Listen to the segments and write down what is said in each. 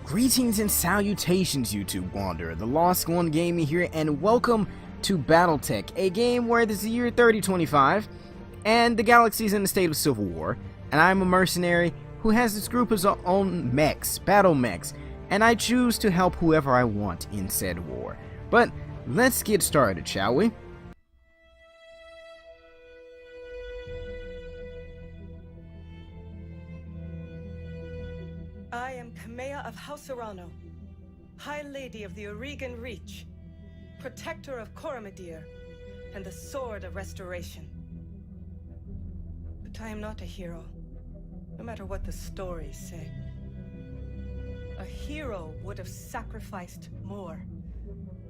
Greetings and salutations, YouTube Wanderer. The Lost One Gaming here, and welcome to Battletech, a game where this is the year 3025, and the galaxy is in a state of civil war, and I'm a mercenary who has this group of his own mechs, battle mechs, and I choose to help whoever I want in said war. But let's get started, shall we? I am Kamea of House Arano, High Lady of the Oregon Reach, Protector of Coromadir, and the Sword of Restoration. But I am not a hero, no matter what the stories say. A hero would have sacrificed more,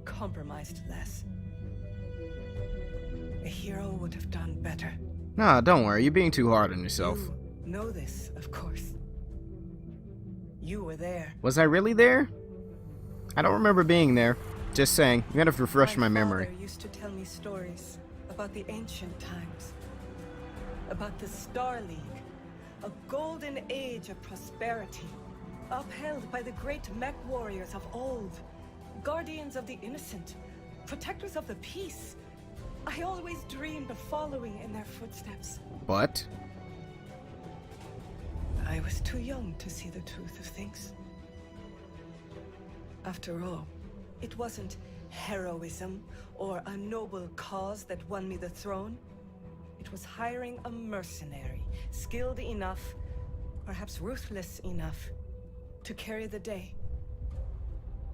compromised less. A hero would have done better. Nah, don't worry, you're being too hard on yourself. You know this, of course. You were there. Was I really there? I don't remember being there. Just saying. You gotta refresh my memory. My father used to tell me stories about the ancient times. About the Star League. A golden age of prosperity. Upheld by the great mech warriors of old. Guardians of the innocent. Protectors of the peace. I always dreamed of following in their footsteps. But I was too young to see the truth of things. After all, it wasn't heroism or a noble cause that won me the throne. It was hiring a mercenary, skilled enough, perhaps ruthless enough, to carry the day.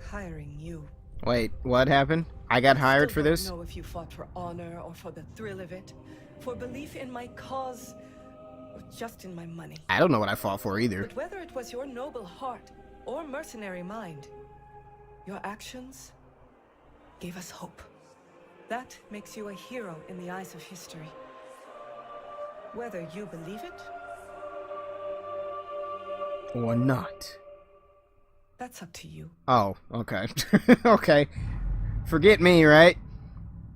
Hiring you. wait, what happened? I got hired for this? I don't know if you fought for honor or for the thrill of it, for belief in my cause, or just in my money. I don't know what I fought for either. But whether it was your noble heart or mercenary mind, your actions gave us hope. That makes you a hero in the eyes of history. Whether you believe it Or not. that's up to you. Oh, okay. Okay. Forget me, right?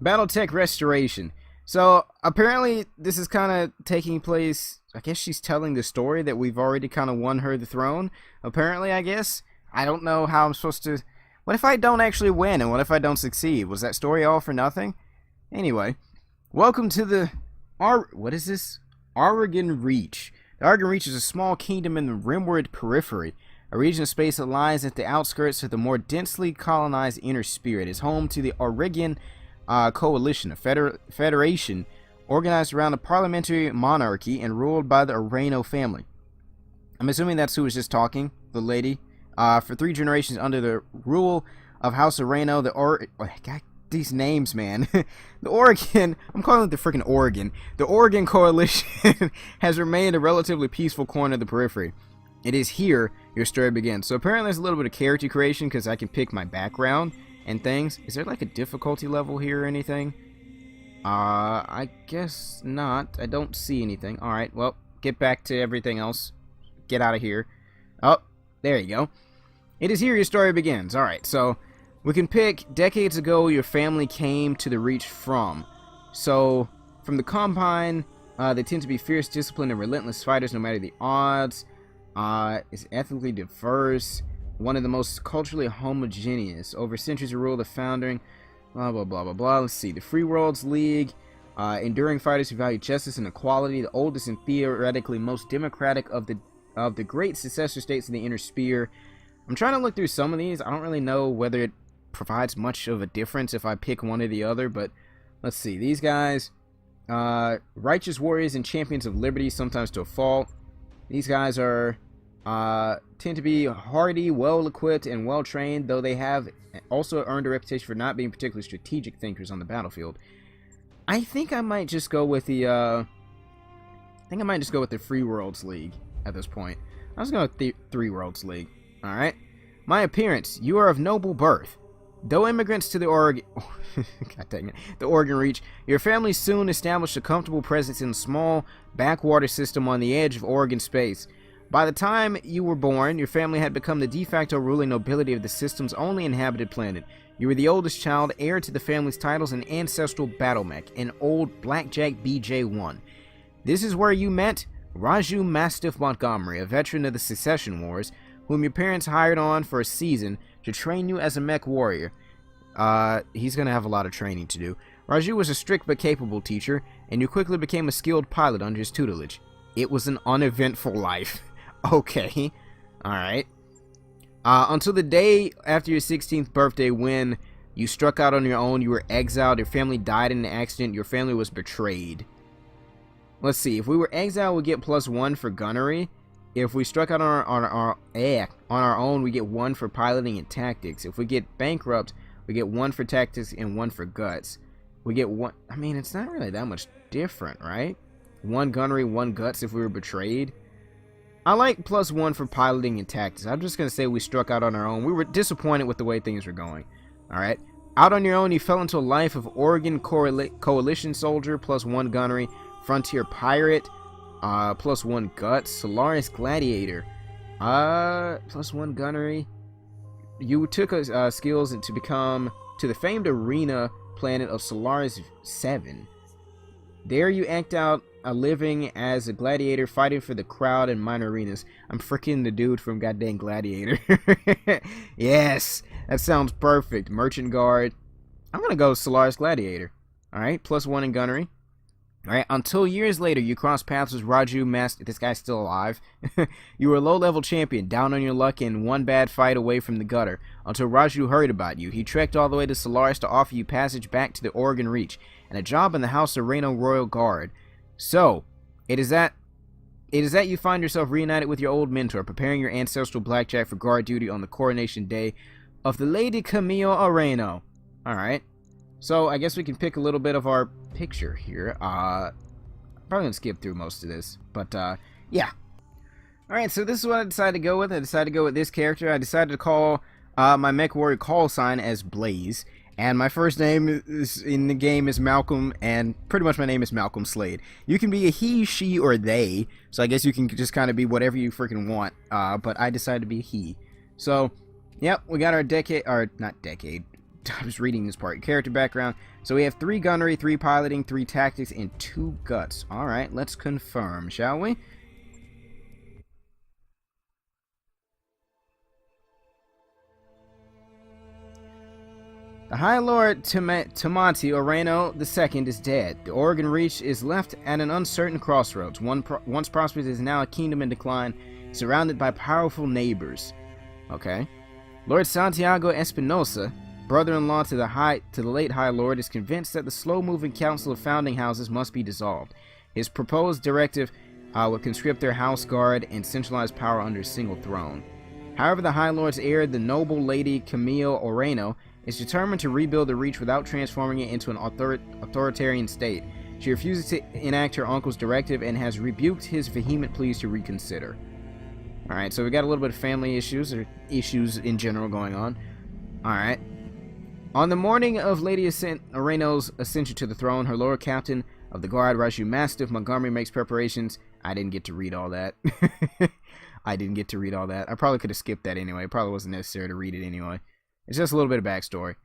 Battletech Restoration. So, apparently, this is kind of taking place. I guess she's telling the story that we've already kind of won her the throne. Apparently, I guess. I don't know how I'm supposed to. What if I don't actually win, and what if I don't succeed? Was that story all for nothing? Anyway, welcome to the. What is this? Oregon Reach. The Oregon Reach is a small kingdom in the rimward periphery. A region of space that lies at the outskirts of the more densely colonized inner sphere. It is home to the Oregon Coalition, a federation organized around a parliamentary monarchy and ruled by the Arano family. I'm assuming that's who was just talking, the lady. For 3 generations under the rule of House Arano, God, these names, man. The Oregon, I'm calling it the freaking Oregon. The Oregon Coalition has remained a relatively peaceful corner of the periphery. It is here your story begins. So apparently there's a little bit of character creation because I can pick my background and things. Is there like a difficulty level here or anything? I guess not. I don't see anything. Alright, well, get back to everything else. Get out of here. Oh, there you go. It is here your story begins. Alright, so we can pick decades ago your family came to the Reach from. So, from the Combine, they tend to be fierce, disciplined, and relentless fighters no matter the odds. Is ethnically diverse, one of the most culturally homogeneous. Over centuries of rule, the founding, blah, blah, blah, blah, blah. Let's see. The Free Worlds League, enduring fighters who value justice and equality, the oldest and theoretically most democratic of the great successor states in the Inner Sphere. I'm trying to look through some of these. I don't really know whether it provides much of a difference if I pick one or the other, but let's see. These guys, righteous warriors and champions of liberty, sometimes to a fault. These guys are tend to be hardy, well-equipped, and well-trained, though they have also earned a reputation for not being particularly strategic thinkers on the battlefield. I think I might just go with the Free Worlds League at this point. I was going with the Three Worlds League. All right. My appearance: you are of noble birth. Though immigrants to the Oregon, God dang it, the Oregon Reach, your family soon established a comfortable presence in a small backwater system on the edge of Oregon space. By the time you were born, your family had become the de facto ruling nobility of the system's only inhabited planet. You were the oldest child, heir to the family's titles, and ancestral battle mech, an old Blackjack BJ-1. This is where you met Raju Mastiff Montgomery, a veteran of the Secession Wars, whom your parents hired on for a season to train you as a mech warrior. He's going to have a lot of training to do. Raju was a strict but capable teacher, and you quickly became a skilled pilot under his tutelage. It was an uneventful life. Okay. Alright. Until the day after your 16th birthday, when you struck out on your own, you were exiled, your family died in an accident, your family was betrayed. Let's see, if we were exiled, we get +1 for gunnery. If we struck out on our own, we get 1 for piloting and tactics. If we get bankrupt, we get 1 for tactics and 1 for guts. We get 1, I mean, it's not really that much different, right? 1 gunnery, 1 guts if we were betrayed. I like +1 for piloting and tactics. I'm just going to say we struck out on our own. We were disappointed with the way things were going. Alright. Out on your own, you fell into a life of Oregon Coalition soldier, +1 gunnery. Frontier pirate, +1 guts. Solaris gladiator, +1 gunnery. You took skills to become to the famed arena planet of Solaris 7. There you act out a living as a gladiator, fighting for the crowd in minor arenas. I'm freaking the dude from goddamn Gladiator. Yes, that sounds perfect. Merchant guard. I'm gonna go Solaris gladiator. All right, +1 in gunnery. Alright, until years later, you cross paths with Raju Master. This guy's still alive. You were a low-level champion, down on your luck and one bad fight away from the gutter. Until Raju heard about you. He trekked all the way to Solaris to offer you passage back to the Oregon Reach and a job in the House of Reno Royal Guard. So, it is that you find yourself reunited with your old mentor, preparing your ancestral blackjack for guard duty on the coronation day of the Lady Camille Areno. Alright. So, I guess we can pick a little bit of our picture here. Probably gonna skip through most of this, but, yeah. Alright, so this is what I decided to go with. I decided to go with this character. I decided to call my mech warrior call sign as Blaze, and my first name is, in the game is Malcolm, and pretty much my name is Malcolm Slade. You can be a he, she, or they, so I guess you can just kind of be whatever you freaking want, but I decided to be a he. So, yep, we got our I was reading this part. Character background. So we have 3 gunnery, 3 piloting, 3 tactics, and 2 guts. Alright, let's confirm, shall we? The High Lord Tamanti Oreno II is dead. The Oregon Reach is left at an uncertain crossroads. Once prosperous, is now a kingdom in decline, surrounded by powerful neighbors. Okay. Lord Santiago Espinosa, brother-in-law to the late High Lord, is convinced that the slow-moving Council of Founding Houses must be dissolved. His proposed directive would conscript their house guard and centralize power under a single throne. However, the High Lord's heir, the noble Lady Camille Oreno, is determined to rebuild the Reach without transforming it into an authoritarian state. She refuses to enact her uncle's directive and has rebuked his vehement pleas to reconsider. Alright, so we got a little bit of family issues, or issues in general going on. Alright. On the morning of Lady Oreno's ascension to the throne, her Lord Captain of the Guard, Raju Mastiff Montgomery, makes preparations. I didn't get to read all that. I didn't get to read all that. I probably could have skipped that anyway. It probably wasn't necessary to read it anyway. It's just a little bit of backstory.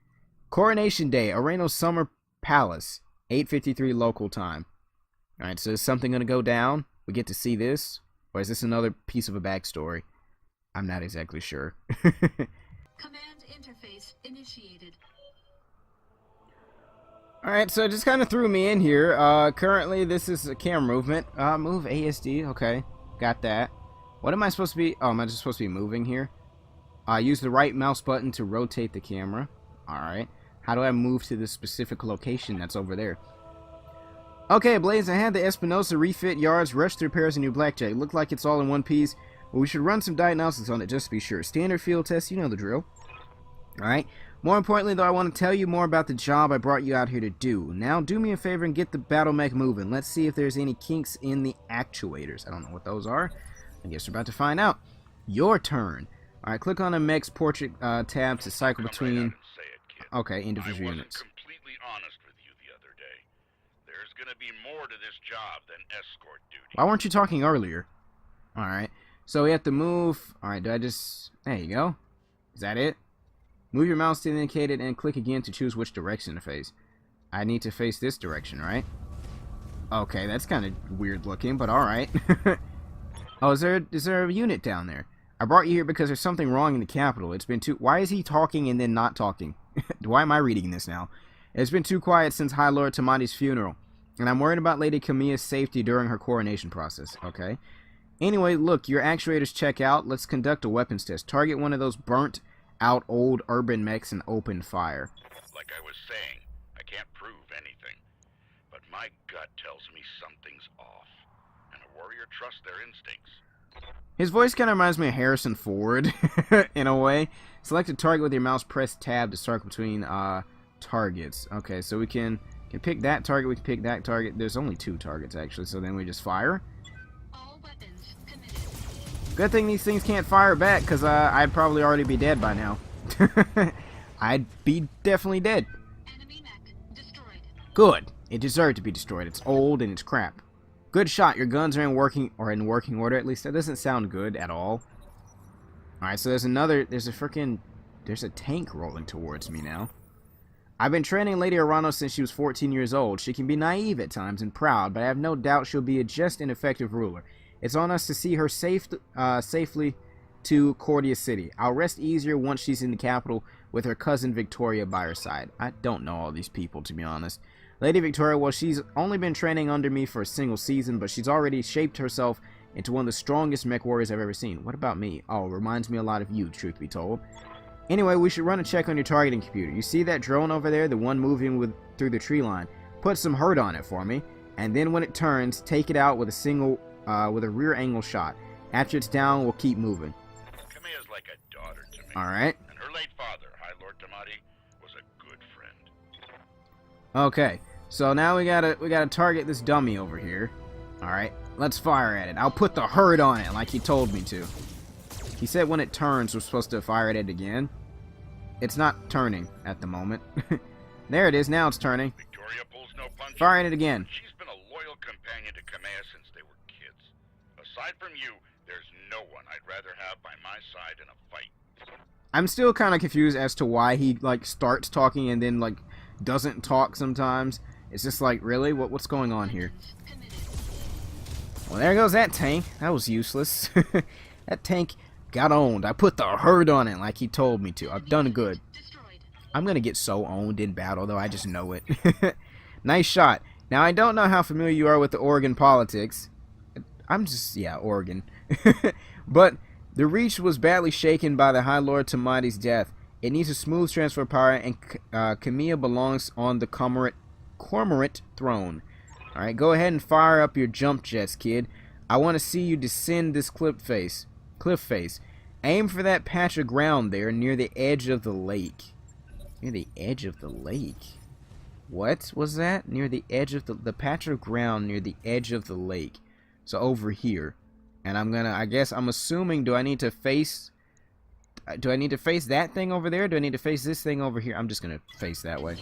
Coronation Day, Oreno's Summer Palace, 8:53 local time. Alright, so is something going to go down? We get to see this? Or is this another piece of a backstory? I'm not exactly sure. Command interface initiated. Alright, so it just kind of threw me in here. Currently, this is a camera movement. Move ASD. Okay, got that. What am I supposed to be? Oh, am I just supposed to be moving here? Use the right mouse button to rotate the camera. Alright. How do I move to the specific location that's over there? Okay, Blaze, I had the Espinosa refit yards, rush the repairs, and new blackjack. Looked like it's all in one piece, but we should run some diagnostics on it just to be sure. Standard field test, you know the drill. Alright. More importantly, though, I want to tell you more about the job I brought you out here to do. Now, do me a favor and get the battle mech moving. Let's see if there's any kinks in the actuators. I don't know what those are. I guess we're about to find out. Your turn. Alright, click on the mech's portrait tab to cycle between... Okay, individual units. I wasn't completely honest with you the other day. There's gonna be more to this job than escort duty. Why weren't you talking earlier? Alright, so we have to move... Alright, do I just... There you go. Is that it? Move your mouse to indicate it and click again to choose which direction to face. I need to face this direction, right? Okay, that's kind of weird looking, but alright. Oh, is there a unit down there? I brought you here because there's something wrong in the capital. It's been too... Why is he talking and then not talking? Why am I reading this now? It's been too quiet since High Lord Tamati's funeral, and I'm worried about Lady Camilla's safety during her coronation process. Okay. Anyway, look, your actuators check out. Let's conduct a weapons test. Target one of those burnt-out old urban mechs and open fire. Like I was saying, I can't prove anything, but my gut tells me something's off, and a warrior trusts their instincts. His voice kind of reminds me of Harrison Ford, in a way. Select a target with your mouse, press tab to start between targets. Okay, so we can pick that target, we can pick that target. There's only 2 targets, actually, so then we just fire. All weapons committed. Good thing these things can't fire back, because I'd probably already be dead by now. I'd be definitely dead. Enemy mech destroyed. Good. It deserved to be destroyed. It's old and it's crap. Good shot. Your guns are in working order. At least that doesn't sound good at all. Alright, so there's a tank rolling towards me now. I've been training Lady Arano since she was 14 years old. She can be naive at times and proud, but I have no doubt she'll be a just and effective ruler. It's on us to see her safely to Cordia City. I'll rest easier once she's in the capital with her cousin Victoria by her side. I don't know all these people, to be honest. Lady Victoria, well, she's only been training under me for a single season, but she's already shaped herself into one of the strongest mech warriors I've ever seen. What about me? Oh, reminds me a lot of you, truth be told. Anyway, we should run a check on your targeting computer. You see that drone over there, the one moving through the tree line? Put some hurt on it for me, and then when it turns, take it out with a rear angle shot. After it's down, we'll keep moving. Camilla's like a daughter to me. All right. And her late father, High Lord Tamati, was a good friend. Okay. So now we gotta target this dummy over here. Alright, let's fire at it. I'll put the hurt on it like he told me to. He said when it turns we're supposed to fire at it again. It's not turning at the moment. There it is, now it's turning. Victoria pulls no punches. Fire at it again. She's been a loyal companion to Camilla since they were kids. Aside from you, there's no one I'd rather have by my side in a fight. I'm still kind of confused as to why he like starts talking and then like doesn't talk sometimes. It's just like, really? What's going on here? Well, there goes that tank. That was useless. That tank got owned. I put the hurt on it like he told me to. I've done good. I'm going to get so owned in battle, though. I just know it. Nice shot. Now, I don't know how familiar you are with the Oregon politics. Yeah, Oregon. But the Reach was badly shaken by the High Lord Tamati's death. It needs a smooth transfer of power, and Camilla belongs on the Cormorant throne. Alright, go ahead and fire up your jump jets, kid. I want to see you descend this cliff face. Aim for that patch of ground there near the edge of the lake. Near the edge of the lake? What was that? Near the edge of the patch of ground near the edge of the lake. So over here. And I'm assuming, do I need to face that thing over there? Do I need to face this thing over here? I'm just gonna face that way.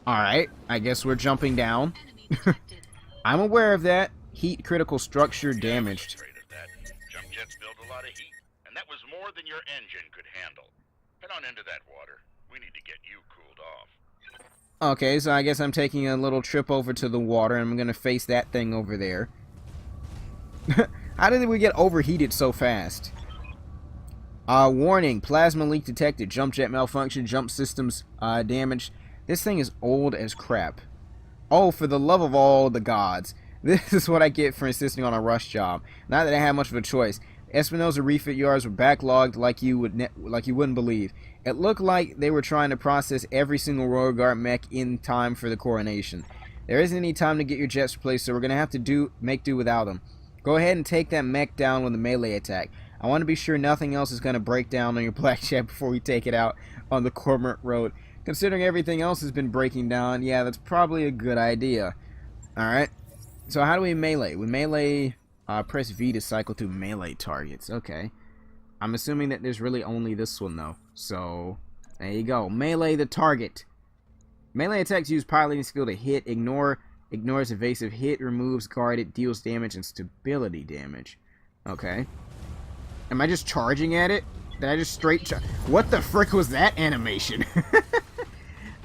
Alright, I guess we're jumping down. I'm aware of that. Heat critical structure damaged. Jump jets build a lot of heat, and that was more than your engine could handle. Head on into that water. We need to get you cooled off. Okay, so I guess I'm taking a little trip over to the water, and I'm gonna face that thing over there. How did we get overheated so fast? Warning, plasma leak detected, jump jet malfunction, jump systems damaged. This thing is old as crap. Oh, for the love of all the gods. This is what I get for insisting on a rush job. Not that I had much of a choice. Espinosa refit yards were backlogged like you wouldn't believe. It looked like they were trying to process every single Royal Guard mech in time for the coronation. There isn't any time to get your jets replaced, so we're gonna have to make do without them. Go ahead and take that mech down with a melee attack. I want to be sure nothing else is gonna break down on your black jet before we take it out on the Cormorant Road. Considering everything else has been breaking down, yeah, that's probably a good idea. Alright, so how do we melee? We melee, press V to cycle through melee targets. Okay. I'm assuming that there's really only this one, though. So, there you go. Melee the target. Melee attacks use piloting skill to hit, ignores evasive hit, removes guarded, deals damage, and stability damage. Okay. Am I just charging at it? Did I just straight charge? What the frick was that animation?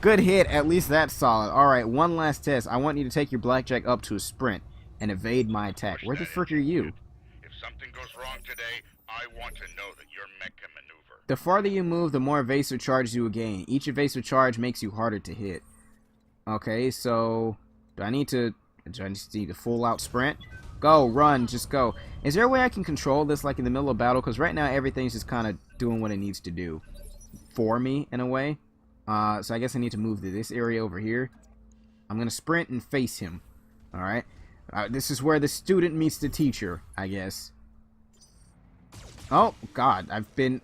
Good hit, at least that's solid. Alright, one last test. I want you to take your blackjack up to a sprint and evade my attack. Where the frick are you? If If something goes wrong today, I want to know that your mech can maneuver. The farther you move, the more evasive charge you will gain. Each evasive charge makes you harder to hit. Okay, so do I need to need a full out sprint? Go, run, just go. Is there a way I can control this like in the middle of battle? Because right now everything's just kind of doing what it needs to do for me in a way. So I guess I need to move to this area over here. I'm going to sprint and face him. Alright. This is where the student meets the teacher, I guess. Oh, God.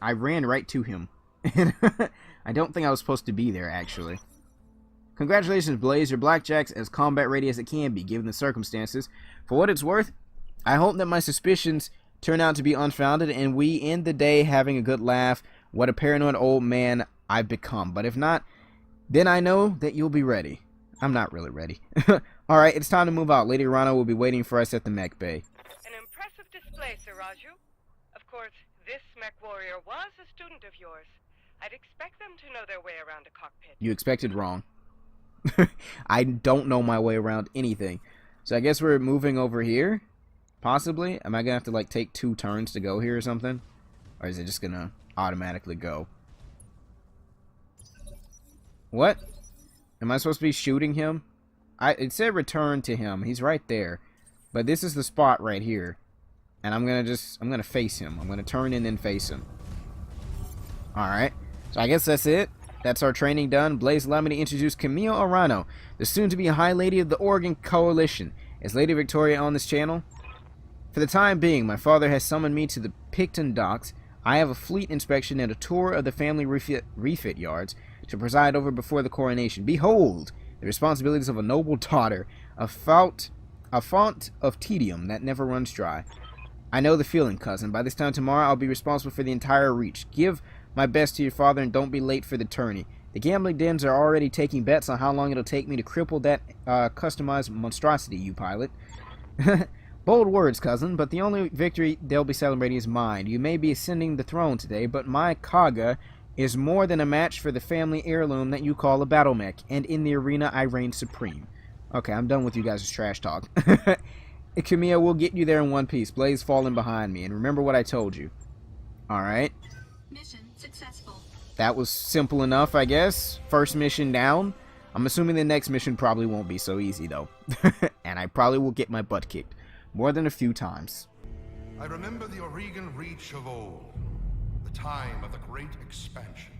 I ran right to him. I don't think I was supposed to be there, actually. Congratulations, Blaze. Your blackjack's as combat ready as it can be, given the circumstances. For what it's worth, I hope that my suspicions turn out to be unfounded, and we end the day having a good laugh. What a paranoid old man I've become. But if not, then I know that you'll be ready. I'm not really ready. Alright, it's time to move out. Lady Rana will be waiting for us at the mech bay. An impressive display, Sir Raju. Of course, this mech warrior was a student of yours. I'd expect them to know their way around a cockpit. You expected wrong. I don't know my way around anything. So I guess we're moving over here? Possibly? Am I gonna have to like take 2 turns to go here or something? Or is it just gonna automatically go? What? Am I supposed to be shooting him? It said return to him. He's right there. But this is the spot right here. And I'm gonna face him. I'm gonna turn and then face him. Alright. So I guess that's it. That's our training done. Blaze, allow me to introduce Camille Arano, the soon-to-be High Lady of the Oregon Coalition. Is Lady Victoria on this channel? For the time being, my father has summoned me to the Picton docks. I have a fleet inspection and a tour of the family refit yards to preside over before the coronation. Behold, the responsibilities of a noble daughter, a fount of tedium that never runs dry. I know the feeling, cousin. By this time tomorrow, I'll be responsible for the entire reach. Give my best to your father and don't be late for the tourney. The gambling dens are already taking bets on how long it'll take me to cripple that customized monstrosity you pilot. Bold words, cousin, but the only victory they'll be celebrating is mine. You may be ascending the throne today, but my Kaga is more than a match for the family heirloom that you call a battle mech, and in the arena I reign supreme. Okay, I'm done with you guys' trash talk. Camille, we'll get you there in one piece. Blaze falling behind me, and remember what I told you. Alright. Mission successful. That was simple enough, I guess. First mission down. I'm assuming the next mission probably won't be so easy, though. And I probably will get my butt kicked. More than a few times. I remember the Oregon Reach of old. The time of the Great Expansion.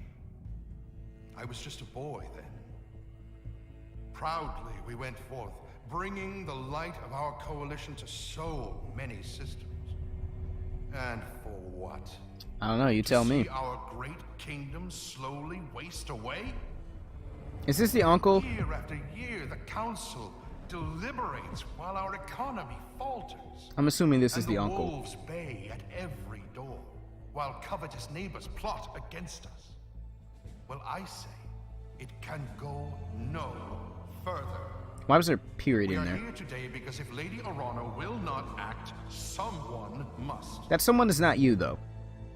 I was just a boy then. Proudly we went forth, bringing the light of our coalition to so many systems. And for what? I don't know, you tell me. See our great kingdom slowly waste away? Is this the uncle? Year after year, the council deliberates while our economy falters. I'm assuming this is And the uncle. Wolves bay at every door, while covetous neighbors plot against us. Well, I say, it can go no further. Why was there a period We in are there? here today because if Lady Arano will not act, someone must. That someone is not you, though.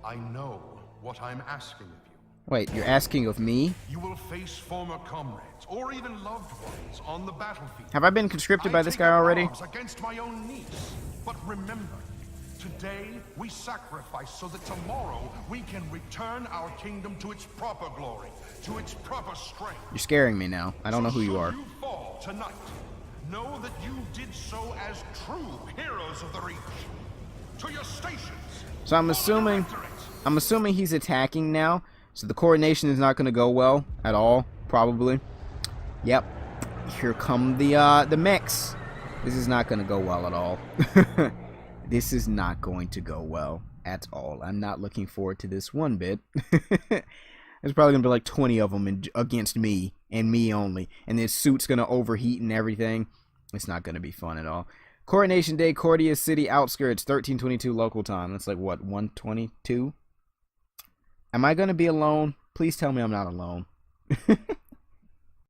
I know what I'm asking of you. Wait, you're asking of me? You will face former comrades, or even loved ones, on the battlefield. Have I been conscripted by I this take guy up already? arms against my own niece. But remember, today we sacrifice so that tomorrow we can return our kingdom to its proper glory, to its proper strength. You're scaring me now. I don't know who you Should are. you fall tonight, know that you did so as true heroes of the Reach. To your stations. So I'm assuming he's attacking now. So the coordination is not going to go well at all, probably. Yep. Here come the mechs. This is not going to go well at all. This is not going to go well at all. I'm not looking forward to this one bit. There's probably going to be like 20 of them against me, and me only. And this suit's going to overheat and everything. It's not going to be fun at all. Coronation Day, Cordia City outskirts, 1322 local time. That's like, what, 122? Am I going to be alone? Please tell me I'm not alone.